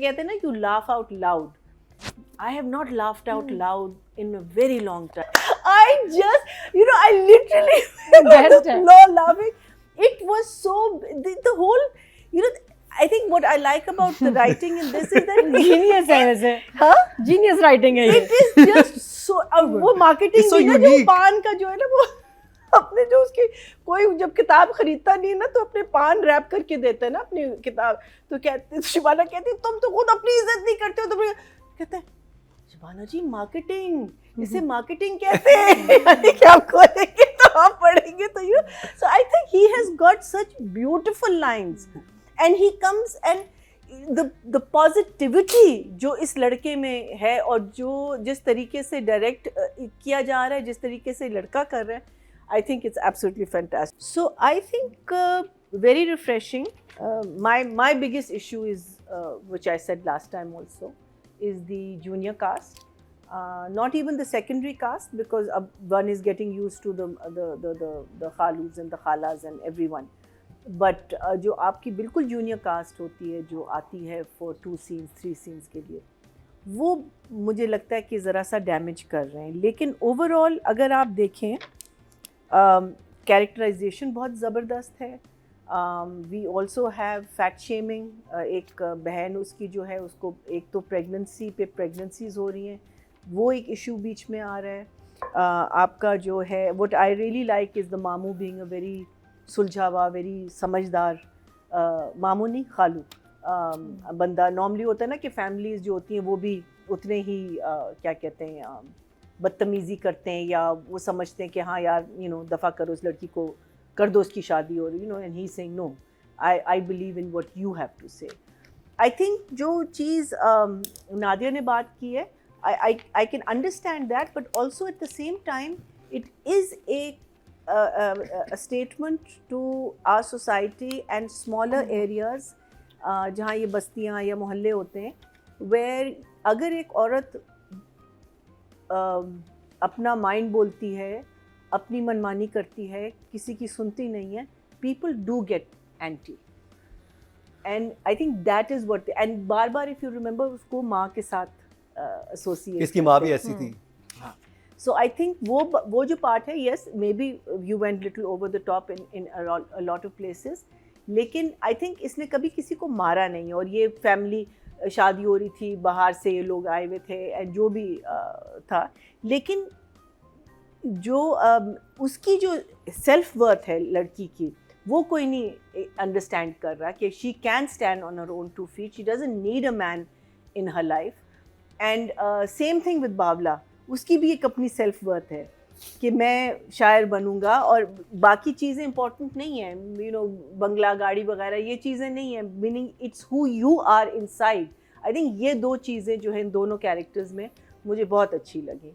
कहते हैं ना you laugh out loud. I have not laughed out loud in a very long time. I just, I literally went on the floor laughing. It was so, the whole, I think what I like about the writing in this is that genius है वैसे. हाँ? Genius writing है ये. It is just so, वो marketing so भी ना unique. जो पान का जो है ना वो अपने जो उसकी कोई जब किताब खरीदता नहीं है ना तो अपने पान रैप करके देता है ना अपनी किताब, तो कहते शिबाना कहती तुम तो खुद अपनी इज्जत नहीं करते हो, तो कहते हैं शिबाना जी मार्केटिंग, इसे मार्केटिंग कहते हैं यानी कि आप खोलेंगे तो आप पढ़ेंगे तो so I think he has got such beautiful lines and he comes and the positivity जो इस लड़के में है और जो जिस तरीके से डायरेक्ट किया जा रहा है, जिस तरीके से लड़का कर रहा है, I think it's absolutely fantastic. So I think very refreshing. My biggest issue is which I said last time also is the junior cast. Not even the secondary cast, because one is getting used to the khalus and the khalas and everyone. But जो आपकी बिल्कुल junior cast होती है जो आती है for 2 scenes 3 scenes के लिए, वो मुझे लगता है कि ज़रा सा डैमेज कर रहे हैं. लेकिन ओवरऑल अगर आप देखें कैरेक्टराइजेशन बहुत ज़बरदस्त है. We also have fat shaming. एक बहन उसकी जो है उसको एक तो प्रेगनेंसी पे प्रेगनेंसीज हो रही हैं, वो एक इशू बीच में आ रहा है. आपका जो है what I really like is the मामू बीइंग अ वेरी सुलझावा, वेरी समझदार, मामू नहीं खालू बंदा. नॉर्मली होता है ना कि फैमिलीज़ जो होती हैं वो भी उतने ही क्या कहते हैं बदतमीज़ी करते हैं या वो समझते हैं कि हाँ यार दफ़ा करो उस लड़की को, कर दो उसकी शादी, और and he saying no, I believe in what you have to say. I think जो चीज़ नादिया ने बात की है, I can understand that, but also at the same time it is a statement to our society and smaller areas जहाँ ये बस्तियाँ या मोहल्ले होते हैं, where अगर एक औरत अपना माइंड बोलती है, अपनी मनमानी करती है, किसी की सुनती नहीं है, people do get anti. And I think that is what and bar if you remember उसको माँ के साथ associate. इसकी माँ भी ऐसी थी. So I think वो जो part है, yes, maybe you went little over the top in a lot of places, लेकिन I think इसने कभी किसी को मारा नहीं. और ये फैमिली शादी हो रही थी, बाहर से ये लोग आए हुए थे एंड जो भी था, लेकिन जो उसकी जो सेल्फ वर्थ है लड़की की, वो कोई नहीं अंडरस्टैंड कर रहा कि she can stand on her own 2 feet. She doesn't need a man in her life. And same thing with बावला, उसकी भी एक अपनी सेल्फ वर्थ है कि मैं शायर बनूंगा और बाकी चीज़ें इंपॉर्टेंट नहीं हैं, बंगला गाड़ी वगैरह ये चीज़ें नहीं हैं, meaning it's who you are inside. I think ये 2 चीज़ें जो हैं इन दोनों कैरेक्टर्स में मुझे बहुत अच्छी लगी.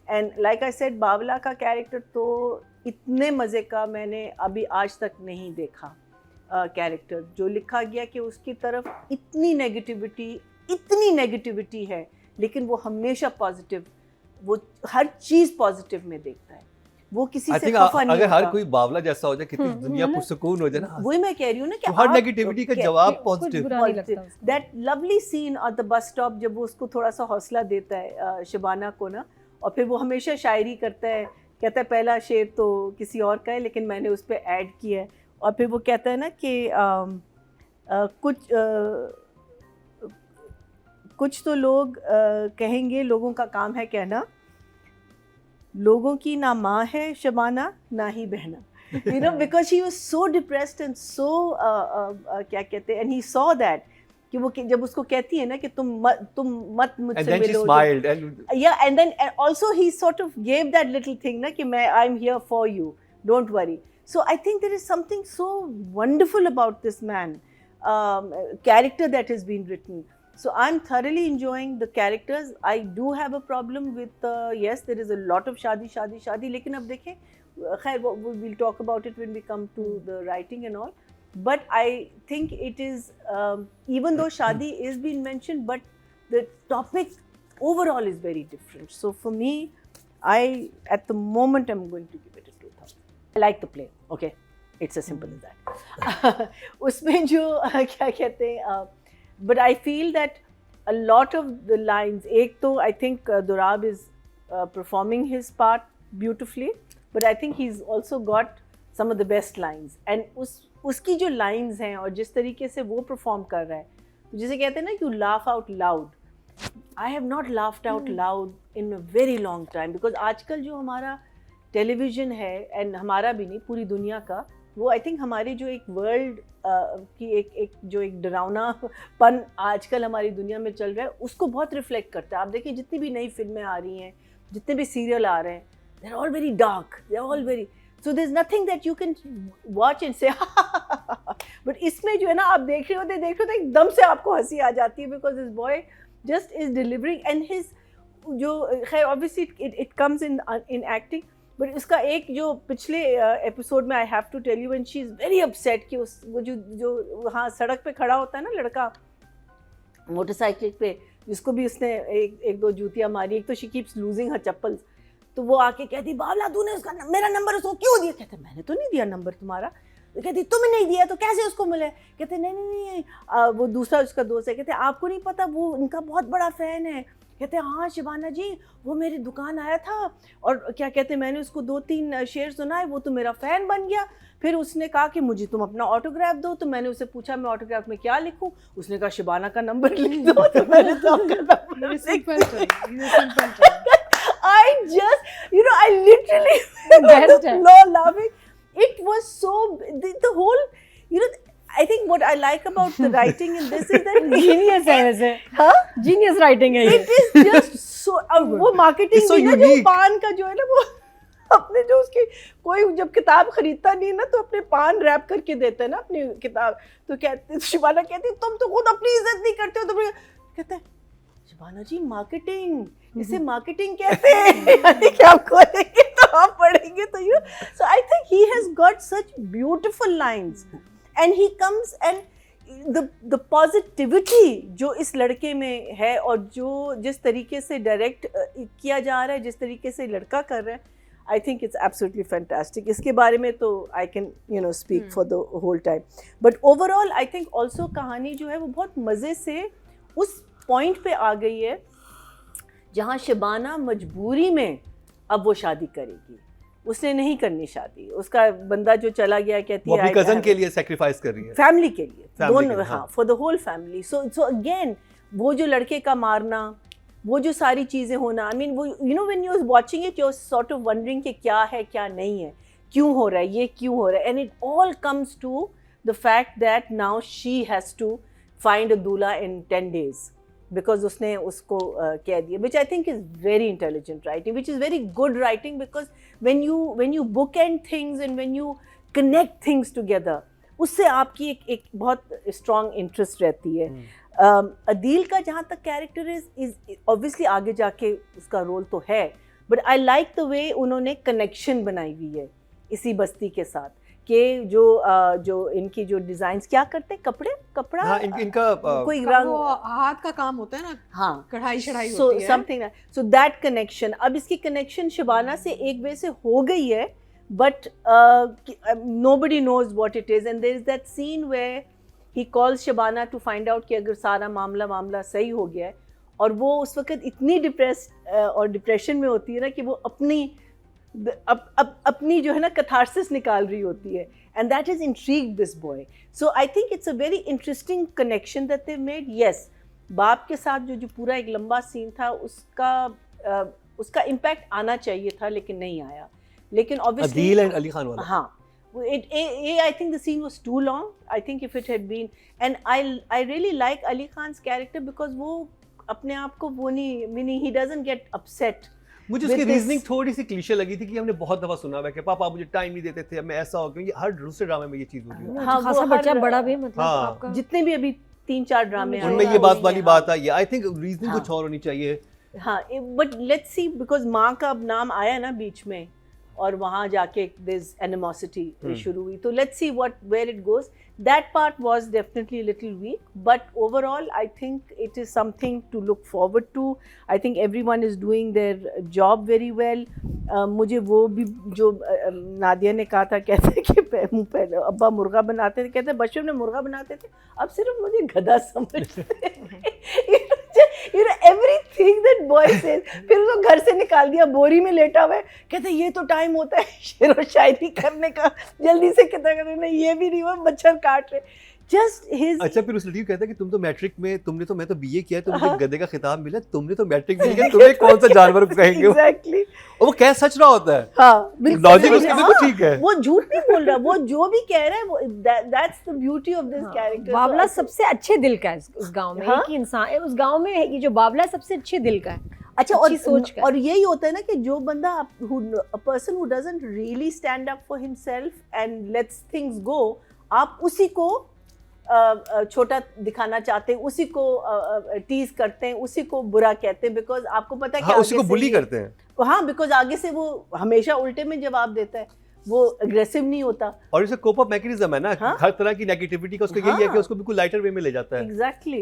एंड लाइक आई सेड, बावला का कैरेक्टर तो इतने मज़े का मैंने अभी आज तक नहीं देखा. कैरेक्टर जो लिखा गया कि उसकी तरफ इतनी नेगेटिविटी है, लेकिन वो हमेशा पॉजिटिव, वो हर चीज़ पॉजिटिव में देखता है, वो किसी से खफा नहीं अगर होता. हर कोई बावला जैसा हो जाए, कितनी दुनिया पुरसुकून हो जाए ना. वही मैं कह रही हूँ ना कि हर नेगेटिविटी का जवाब positive. That lovely scene on the bus stop जब वो उसको थोड़ा सा हौसला देता है शबाना को ना, और फिर वो हमेशा शायरी करता है, कहता है पहला शेर तो किसी और का है लेकिन मैंने उस पर ऐड किया है. और फिर वो कहता है ना कि कुछ तो लोग कहेंगे, लोगों का काम है कहना, लोगों की ना माँ है शबाना ना ही बहना. because she was so depressed and so क्या कहते हैं, and he saw that कि वो जब उसको कहती है ना कि तुम मत मुझसे मिलो. And then she smiled and then also he sort of gave that little thing ना कि I'm here for you, don't worry. So I think there is something so wonderful about this man, character that has been written. So I'm thoroughly enjoying the characters. I do have a problem with yes, there is a lot of शादी, लेकिन अब देखें, खैर we'll talk about it when we come to the writing and all. But I think it is even though शादी is being mentioned, but the topic overall is very different. So for me, at the moment I'm going to give it a 2000. I like the play. Okay, it's as simple as that. उसमें जो क्या कहते हैं, but I feel that a lot of the lines, एक तो I think Durab is performing his part beautifully, but I think he's also got some of the best lines. And उसकी जो lines हैं और जिस तरीके से वो perform कर रहा है, जिसे कहते हैं ना you laugh out loud. I have not laughed out loud in a very long time because आजकल जो हमारा टेलीविज़न है एंड हमारा भी नहीं पूरी दुनिया का, वो आई थिंक हमारी जो एक वर्ल्ड की एक डरावनापन आजकल हमारी दुनिया में चल रहा है उसको बहुत रिफ्लेक्ट करता है. आप देखिए जितनी भी नई फिल्में आ रही हैं, जितने भी सीरियल आ रहे हैं, they are all very dark, they are all very, so there is nothing that you can watch and say but इसमें जो है ना आप देख रहे होते एकदम से आपको हंसी आ जाती है because this boy just is delivering and his जो खैर obviously it comes in acting. But इसका एक जो पिछले एपिसोड में I have to tell you when she is very upset कि उस वो जो वहाँ सड़क पे खड़ा होता है ना लड़का मोटरसाइकिल पे, जिसको भी उसने एक दो जूतियाँ मारी, एक तो she keeps losing her chappals, तो वो आके कहती बावला तूने उसका मेरा नंबर उसको क्यों दिया? कहते मैंने तो नहीं दिया नंबर तुम्हारा. तो कहती तुमने नहीं दिया तो कैसे उसको मिले? कहते नहीं वो दूसरा उसका दोस्त है. कहते आपको नहीं पता वो उनका बहुत बड़ा फ़ैन है. कहते हाँ शिबाना जी वो मेरी दुकान आया था और क्या कहते मैंने उसको 2-3 शेर सुनाए, वो तो मेरा फ़ैन बन गया. फिर उसने कहा कि मुझे तुम अपना ऑटोग्राफ दो, तो मैंने उससे पूछा मैं ऑटोग्राफ में क्या लिखूं. उसने कहा शिबाना का नंबर लिख दो, तो मैंने तो आपका number I just, you know, I literally was on the floor laughing. It was so, the whole, you know, I think what I like about the writing in this is that genius है वैसे. हाँ genius writing है ये. it is just so वो marketing so भी ना जो unique. पान का जो है ना वो अपने जो उसकी कोई जब किताब खरीदता नहीं ना तो अपने पान रैप करके देते हैं ना अपनी किताब. तो कहते शिबाना कहती तुम तो खुद अपनी इज्जत नहीं करते हो. तो कहते हैं शिबाना जी मार्केटिंग, इसे मार्केटिंग कहते हैं. यानी कि आप खोलेंगे तो आप पढ़ेंगे तो you. So I think he has got such beautiful lines and he comes and the positivity जो इस लड़के में है और जो जिस तरीके से डायरेक्ट किया जा रहा है, जिस तरीके से लड़का कर रहा है, I think it's absolutely fantastic. इसके बारे में तो I can you know speak for the whole time. But overall I think also कहानी जो है वो बहुत मज़े से उस पॉइंट पे आ गई है जहाँ शिबाना मजबूरी में अब वो शादी करेगी. उसने नहीं करनी शादी, उसका बंदा जो चला गया कहती है अपनी कजन के लिए सैक्रिफाइस कर रही है, फैमिली के लिए, दोनों. हाँ, for the whole family. So again वो जो लड़के का मारना, वो जो सारी चीज़ें होना, आई मीन वो you know when you are watching it you are sort of wondering कि क्या है क्या नहीं है, क्यों हो रहा है ये, क्यों हो रहा है. And it all comes to the fact that now she has to find a दूल्हा इन 10 days because उसने उसको कह दिया, which I think is very intelligent writing, which is very good writing because when you bookend things and when you connect things together, उससे आपकी एक बहुत strong interest रहती है. अदील का जहाँ तक कैरेक्टर is obviously आगे जाके उसका रोल तो है, but I like the way उन्होंने कनेक्शन बनाई हुई है इसी बस्ती के साथ कि जो इनकी जो डिजाइन्स क्या करते हैं, कपड़ा हाँ, इनका कोई रंग, वो हाथ का काम होता है ना, हाँ कढ़ाई शढ़ाई होती है. Something so that connection. अब इसकी कनेक्शन शिबाना से एक वे से हो गई है but nobody knows what it is. And there is that scene where he calls Shibana to find out कि अगर सारा मामला सही हो गया है, और वो उस वक्त इतनी डिप्रेस्ड और डिप्रेशन में होती है ना कि वो अपनी जो है ना कथारसिस निकाल रही होती है. And that is intrigued this boy. So I think it's a very interesting connection that they made. Yes, बाप के साथ जो पूरा एक लंबा सीन था उसका इम्पैक्ट आना चाहिए था लेकिन नहीं आया. लेकिन ऑब्वियसली अदील एंड अली खान वाला, हाँ, I think the scene was too long. I think if it had been, and I really like Ali Khan's character because वो अपने आप को वो नहीं, meaning he doesn't get upset. मुझे उसकी रीजनिंग थोड़ी सी क्लीशे लगी थी कि हमने बहुत दफा सुना हुआ है कि पापा मुझे टाइम नहीं देते थे, अब मैं ऐसा हो गया. ये हर दूसरे ड्रामे में ये चीज होती है. हाँ, खासा वो बच्चा बड़ा भी मतलब हाँ, आपका जितने भी अभी 3-4 ड्रामे उनमें ये बात वाली बात आई है. आई थिंक रीजनिंग हाँ. कुछ और होनी चाहिए. हाँ, बट लेट्स सी बिकॉज माँ का अब नाम आया ना बीच में और वहाँ जाके दिस एनिमोसिटी शुरू हुई. तो let's see where it goes. That part was definitely little weak, but overall I think it is something to look forward to. I think everyone is doing their job very well. मुझे वो भी जो नादिया ने कहा था, कहते कि पहले अब्बा मुर्गा बनाते थे, कहते बचपन में मुर्गा बनाते थे, अब सिर्फ मुझे गधा समझते हैं. boy says, फिर उसको घर से निकाल दिया, बोरी में लेटा हुआ है, कहते ये तो टाइम होता है शेर व शायरी करने का, जल्दी से कहता है नहीं ये भी नहीं हुआ, मच्छर काट रहे, just his। अच्छा फिर उस लड़की को कहता है कि तुम तो मैट्रिक में, मैं तो बीए किया है, तुमने हाँ। गधे का खिताब मिला, तुमने तो मैट्रिक नहीं किया, तुम्हें कौन सा जानवर कहेंगे वो? Exactly। और वो कह सच रहा होता है, हाँ बिल्कुल, लॉजिक उसका बिल्कुल हाँ, ठीक है। वो झूठ नहीं बोल रहा, वो जो भी कह रहा है वो that's the beauty of this character। बावला सबसे अच्छे दिल का है उस गांव में, हाँ? एक ही इंसान उस गांव में है, ये जो बावला है सबसे अच्छे दिल का है, अच्छा अच्छी सोच का। और यही होता है ना कि जो बंदा a person who doesn't really stand up for himself and lets things go, आप उसी को छोटा दिखाना चाहते हैं, उसी को टीज करते हैं, उसी को बुरा कहते हैं, बिकॉज आपको पता है कि हाँ, उसी आगे को से बुली ये- करते हैं। हाँ, बिकॉज आगे से वो हमेशा उल्टे में जवाब देता है, वो अग्रेसिव नहीं होता। और इसे कोप अप मैकेनिज्म है ना, हाँ? हर तरह की नेगेटिविटी का उसका यही है हाँ। कि उसको बिल्कुल लाइटर वे में ले जाता है। एग्जैक्टली।